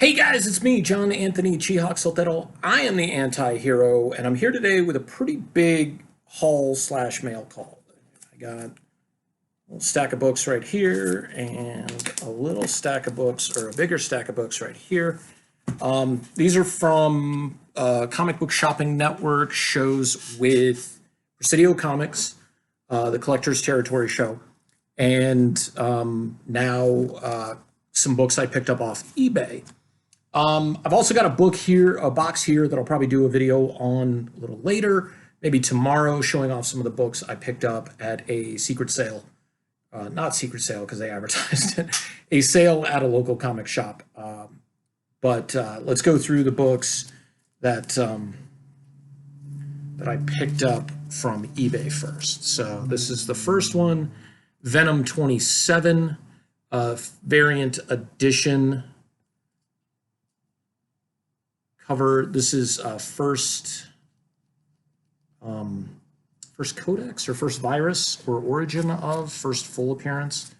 Hey guys, it's me, John Anthony Chihawk Soltero. I am the anti-hero, and I'm here today with a pretty big haul slash mail call. I got a little stack of books right here, and a little stack of books, or a bigger stack of books right here. These are from Comic Book Shopping Network shows with Presidio Comics, the Collector's Territory show, and now some books I picked up off eBay. I've also got a box here that I'll probably do a video on a little later, maybe tomorrow, showing off some of the books I picked up at a secret sale. Not secret sale because they advertised it, a sale at a local comic shop. But let's go through the books that I picked up from eBay first. So this is the first one, Venom 27, variant edition. Cover. This is first codex or first virus or origin of first full appearance.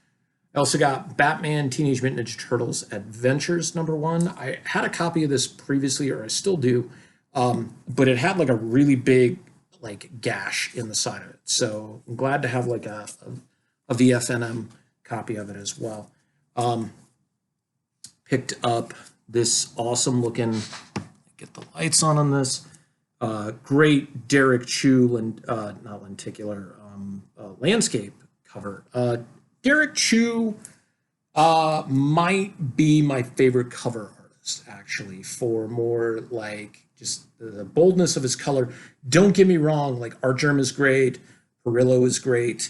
I also got Batman Teenage Mutant Ninja Turtles Adventures #1. I had a copy of this previously, or I still do, but it had like a really big like gash in the side of it. So I'm glad to have like a VFNM copy of it as well. Picked up this awesome looking, get the lights on this. Great Derek Chu, not lenticular, landscape cover. Derek Chu might be my favorite cover artist, actually, for more like just the boldness of his color. Don't get me wrong, like Art Germ is great, Perillo is great,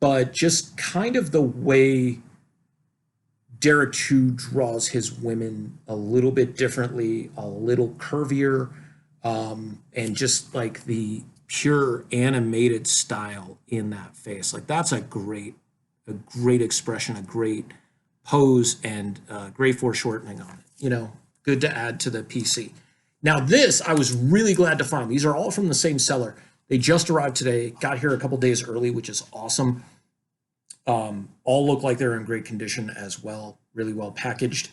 but just kind of the way Derek Chu draws his women a little bit differently, a little curvier, and just like the pure animated style in that face. Like that's a great expression, a great pose, and great foreshortening on it. You know, good to add to the PC. Now this, I was really glad to find. These are all from the same seller. They just arrived today, got here a couple days early, which is awesome. All look like they're in great condition as well, really well packaged.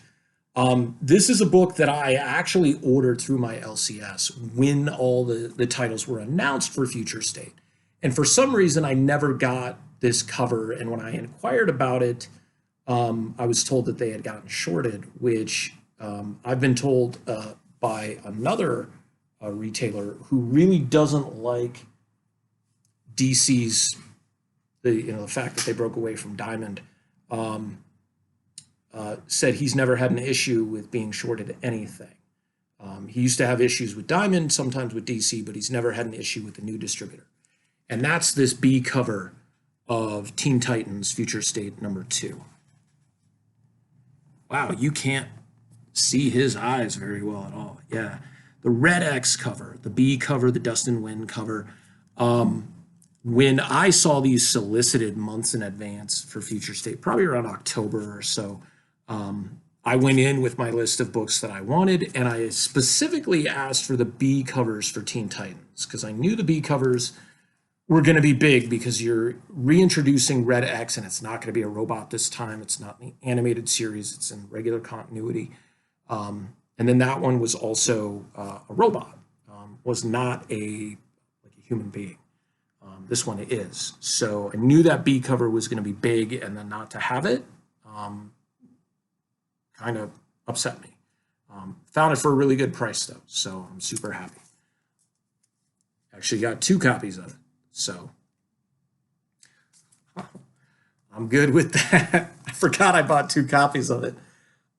This is a book that I actually ordered through my LCS when all the titles were announced for Future State. And for some reason, I never got this cover. And when I inquired about it, I was told that they had gotten shorted, which I've been told by another retailer who really doesn't like DC's the fact that they broke away from Diamond, said he's never had an issue with being shorted anything. He used to have issues with Diamond, sometimes with DC, but he's never had an issue with the new distributor. And that's this B cover of Teen Titans Future State #2. Wow, you can't see his eyes very well at all. Yeah, the Red X cover, the B cover, the Dustin Wynn cover. When I saw these solicited months in advance for Future State, probably around October or so, I went in with my list of books that I wanted, and I specifically asked for the B covers for Teen Titans, because I knew the B covers were going to be big because you're reintroducing Red X, and it's not going to be a robot this time. It's not in the animated series. It's in regular continuity. And then that one was also a robot, was not a human being. This one is. So I knew that B cover was going to be big, and then not to have it kind of upset me. Found it for a really good price, though, so I'm super happy. Actually got 2 copies of it, so I'm good with that. I forgot I bought 2 copies of it.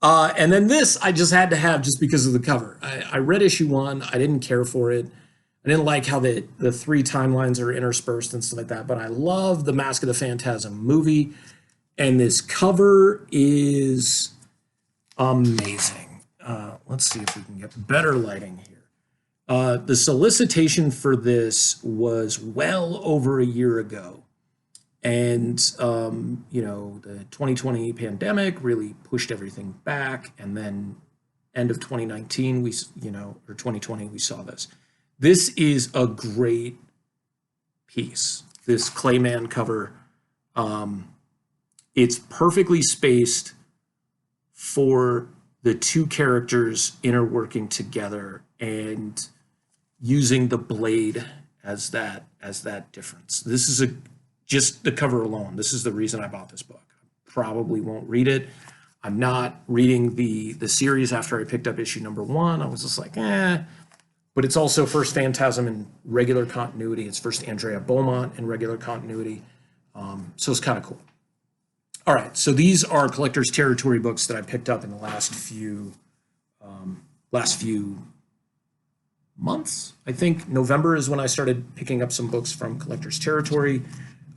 And then this I just had to have just because of the cover. I read issue 1. I didn't care for it. I didn't like how the 3 timelines are interspersed and stuff like that, but I love the Mask of the Phantasm movie, and this cover is amazing. Let's see if we can get better lighting here. The solicitation for this was well over a year ago, and the 2020 pandemic really pushed everything back, and then end of 2019 or 2020 we saw this. This is a great piece, this Clayman cover. It's perfectly spaced for the two characters interworking together and using the blade as that difference. This is just the cover alone. This is the reason I bought this book. I probably won't read it. I'm not reading the series after I picked up issue number 1. I was just like, eh. But it's also first Phantasm in regular continuity. It's first Andrea Beaumont in regular continuity. So it's kind of cool. All right, so these are Collector's Territory books that I picked up in the last few months. I think November is when I started picking up some books from Collector's Territory,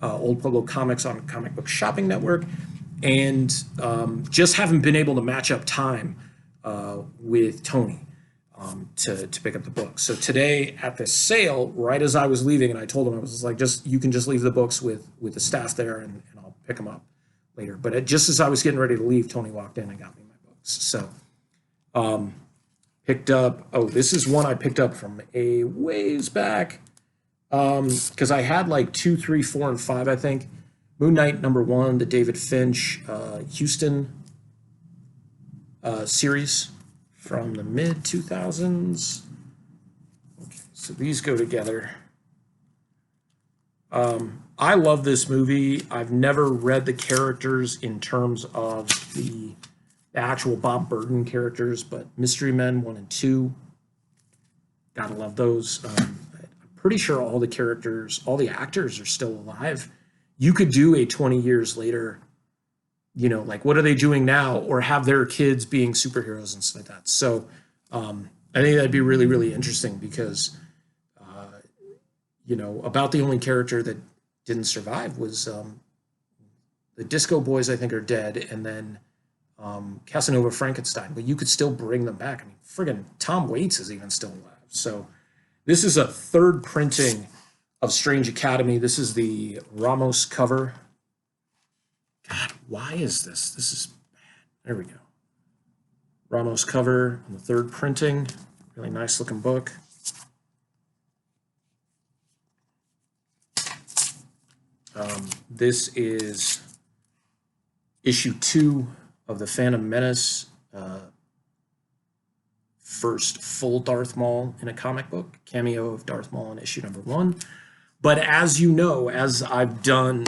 Old Pueblo Comics on Comic Book Shopping Network, and just haven't been able to match up time with Tony to pick up the books. So today at this sale, right as I was leaving, and I told him, I was just like, you can just leave the books with the staff there, and I'll pick them up later. But just as I was getting ready to leave, Tony walked in and got me my books. So picked up, this is one I picked up from a ways back, because I had like 2, 3, 4, and 5, I think. Moon Knight #1, the David Finch Houston series from the mid-2000s. Okay, so these go together. I love this movie. I've never read the characters in terms of the actual Bob Burton characters, but Mystery Men 1 and 2, gotta love those. I'm pretty sure all the characters, all the actors are still alive. You could do a 20 years later, like what are they doing now, or have their kids being superheroes and stuff like that. So I think that'd be really, really interesting because, about the only character that didn't survive was the Disco Boys, I think, are dead, and then Casanova Frankenstein, but you could still bring them back. I mean, friggin' Tom Waits is even still alive. So this is a third printing of Strange Academy. This is the Ramos cover. God, why is this? This is bad. There we go. Ramos cover on the third printing. Really nice looking book. This is issue 2 of the Phantom Menace, first full Darth Maul in a comic book, cameo of Darth Maul in issue number 1. But as you know, as I've done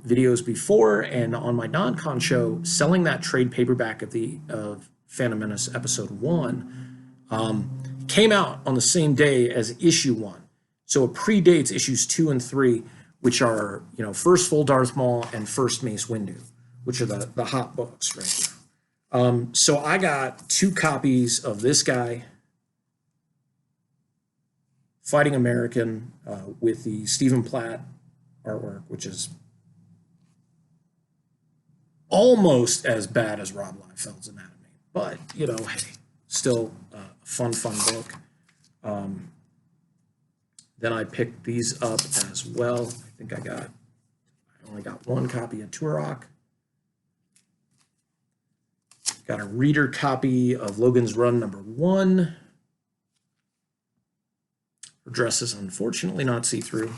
videos before and on my non-con show, selling that trade paperback of Phantom Menace episode 1 came out on the same day as issue 1. So it predates issues 2 and 3, which are, first full Darth Maul and first Mace Windu, which are the hot books right now. So I got 2 copies of this guy, Fighting American, with the Stephen Platt artwork, which is almost as bad as Rob Liefeld's Anatomy. But, hey, still a fun book. Then I picked these up as well. I think I only got 1 copy of Turok. Got a reader copy of Logan's Run #1. Her dress is unfortunately not see-through.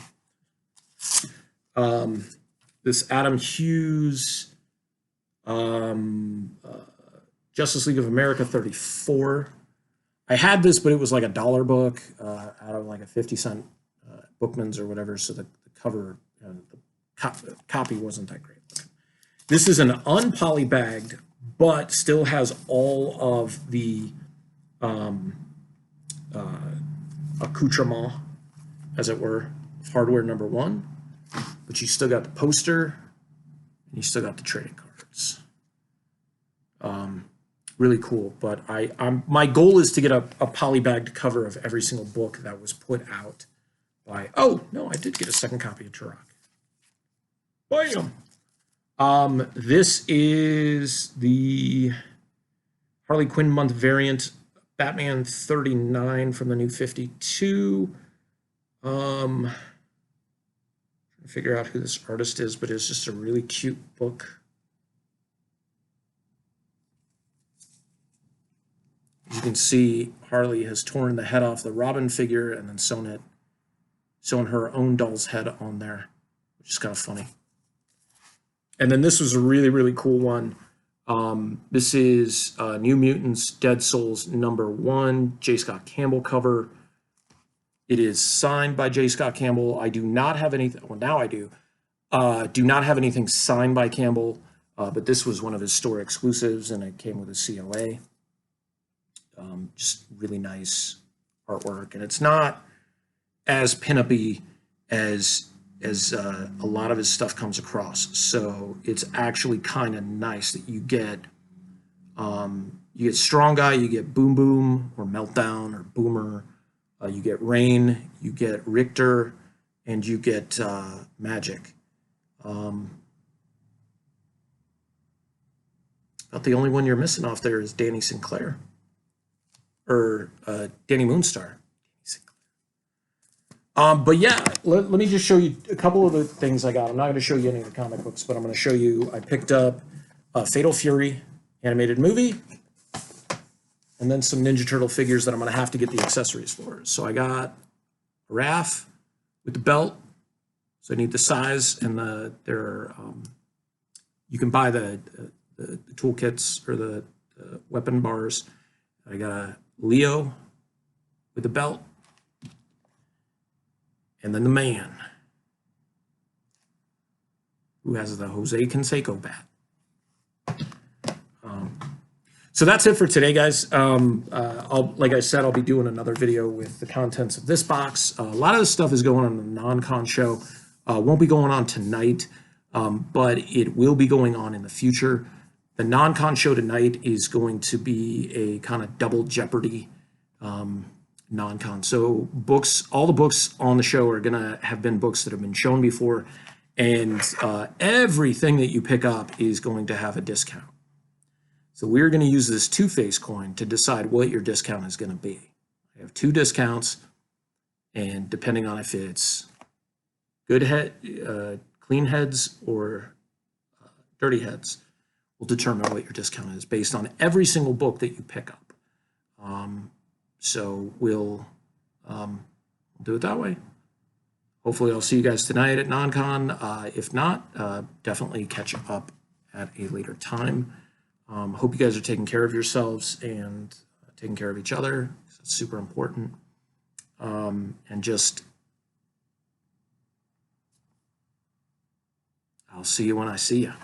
This Adam Hughes Justice League of America 34. I had this, but it was like a $1 book out of like a 50-cent Bookman's or whatever, so the cover, the copy wasn't that great. This is an unpolybagged, but still has all of the accoutrement, as it were, of Hardware #1. But you still got the poster, and you still got the trading cards. Really cool. But my goal is to get a polybagged cover of every single book that was put out by. Oh no, I did get a second copy of Turok. Bam! This is the Harley Quinn month variant, Batman 39 from the New 52. Trying to figure out who this artist is, but it's just a really cute book. You can see Harley has torn the head off the Robin figure and then sewn her own doll's head on there, which is kind of funny. And then this was a really, really cool one. This is New Mutants Dead Souls #1, J. Scott Campbell cover. It is signed by J. Scott Campbell. I do not have anything, well, now I do. Do not have anything signed by Campbell, but this was one of his store exclusives, and it came with a COA. Just really nice artwork, and it's not as pin-up-y as a lot of his stuff comes across. So it's actually kind of nice that you get Strong Guy, you get Boom Boom or Meltdown or Boomer, you get Rain, you get Richter, and you get Magic. About the only one you're missing off there is Danny Sinclair, or Danny Moonstar. But yeah, let me just show you a couple of the things I got. I'm not going to show you any of the comic books, but I'm going to show you, I picked up Fatal Fury animated movie, and then some Ninja Turtle figures that I'm going to have to get the accessories for. So I got a Raph with the belt. So I need the size, and you can buy the toolkits or the weapon bars. I got a Leo with the belt. And then the man, who has the Jose Canseco bat. So that's it for today, guys. Like I said, I'll be doing another video with the contents of this box. A lot of this stuff is going on in the non-con show. Won't be going on tonight, but it will be going on in the future. The non-con show tonight is going to be a kind of double jeopardy non-con. So books, all the books on the show are going to have been books that have been shown before, and everything that you pick up is going to have a discount. So we're going to use this Two-Face coin to decide what your discount is going to be. I have 2 discounts, and depending on if it's good clean heads or dirty heads, will determine what your discount is based on every single book that you pick up. So we'll do it that way. Hopefully I'll see you guys tonight at non-con. If not, definitely catch up at a later time. Hope you guys are taking care of yourselves and taking care of each other. It's super important. And just, I'll see you when I see you.